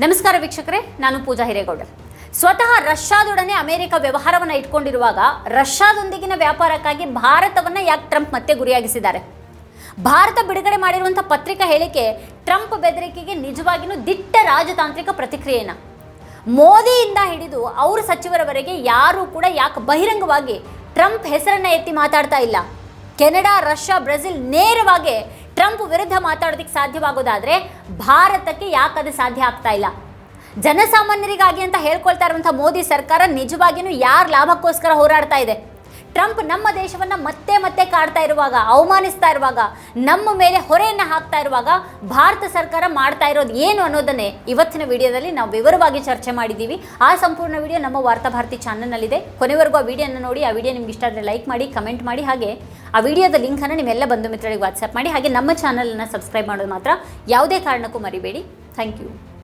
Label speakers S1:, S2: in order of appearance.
S1: ನಮಸ್ಕಾರ ವೀಕ್ಷಕರೇ, ನಾನು ಪೂಜಾ ಹಿರೇಗೌಡರ್. ಸ್ವತಃ ರಷ್ಯಾದೊಡನೆ ಅಮೆರಿಕ ವ್ಯವಹಾರವನ್ನು ಇಟ್ಕೊಂಡಿರುವಾಗ ರಷ್ಯಾದೊಂದಿಗಿನ ವ್ಯಾಪಾರಕ್ಕಾಗಿ ಭಾರತವನ್ನು ಯಾಕೆ ಟ್ರಂಪ್ ಮತ್ತೆ ಗುರಿಯಾಗಿಸಿದ್ದಾರೆ? ಭಾರತ ಬಿಡುಗಡೆ ಮಾಡಿರುವಂಥ ಪತ್ರಿಕಾ ಹೇಳಿಕೆ ಟ್ರಂಪ್ ಬೆದರಿಕೆಗೆ ನಿಜವಾಗಿಯೂ ದಿಟ್ಟ ರಾಜತಾಂತ್ರಿಕ ಪ್ರತಿಕ್ರಿಯೆನ. ಮೋದಿಯಿಂದ ಹಿಡಿದು ಅವ್ರ ಸಚಿವರವರೆಗೆ ಯಾರೂ ಕೂಡ ಯಾಕೆ ಬಹಿರಂಗವಾಗಿ ಟ್ರಂಪ್ ಹೆಸರನ್ನು ಎತ್ತಿ ಮಾತಾಡ್ತಾ ಇಲ್ಲ? ಕೆನಡಾ, ರಷ್ಯಾ, ಬ್ರೆಜಿಲ್ ನೇರವಾಗಿ ಟ್ರಂಪ್ ವಿರುದ್ಧ ಮಾತಾಡೋದಕ್ಕೆ ಸಾಧ್ಯವಾಗೋದಾದರೆ ಭಾರತಕ್ಕೆ ಯಾಕದು ಸಾಧ್ಯ ಆಗ್ತಾ ಇಲ್ಲ? ಜನಸಾಮಾನ್ಯರಿಗಾಗಿ ಅಂತ ಹೇಳ್ಕೊಳ್ತಾ ಇರುವಂಥ ಮೋದಿ ಸರ್ಕಾರ ನಿಜವಾಗಿಯೂ ಯಾರ ಲಾಭಕ್ಕೋಸ್ಕರ ಹೋರಾಡ್ತಾ ಇದೆ? ಟ್ರಂಪ್ ನಮ್ಮ ದೇಶವನ್ನು ಮತ್ತೆ ಮತ್ತೆ ಕಾಡ್ತಾ ಇರುವಾಗ, ಅವಮಾನಿಸ್ತಾ ಇರುವಾಗ, ನಮ್ಮ ಮೇಲೆ ಹೊರೆಯನ್ನು ಹಾಕ್ತಾ ಇರುವಾಗ ಭಾರತ ಸರ್ಕಾರ ಮಾಡ್ತಾ ಇರೋದು ಏನು ಅನ್ನೋದನ್ನೇ ಇವತ್ತಿನ ವಿಡಿಯೋದಲ್ಲಿ ನಾವು ವಿವರವಾಗಿ ಚರ್ಚೆ ಮಾಡಿದ್ದೀವಿ. ಆ ಸಂಪೂರ್ಣ ವಿಡಿಯೋ ನಮ್ಮ ವಾರ್ತಾ ಭಾರತಿ ಚಾನಲ್ನಲ್ಲಿದೆ. ಕೊನೆವರೆಗೂ ಆ ವಿಡಿಯೋನ ನೋಡಿ. ಆ ವಿಡಿಯೋ ನಿಮ್ಗೆ ಇಷ್ಟ ಆದರೆ ಲೈಕ್ ಮಾಡಿ, ಕಮೆಂಟ್ ಮಾಡಿ, ಹಾಗೆ ಆ ವಿಡಿಯೋದ ಲಿಂಕನ್ನು ನಿಮ್ಮೆಲ್ಲ ಬಂಧು ಮಿತ್ರರಿಗೆ ವಾಟ್ಸಪ್ ಮಾಡಿ. ಹಾಗೆ ನಮ್ಮ ಚಾನಲನ್ನು ಸಬ್ಸ್ಕ್ರೈಬ್ ಮಾಡೋದು ಮಾತ್ರ ಯಾವುದೇ ಕಾರಣಕ್ಕೂ ಮರಿಬೇಡಿ. Thank you.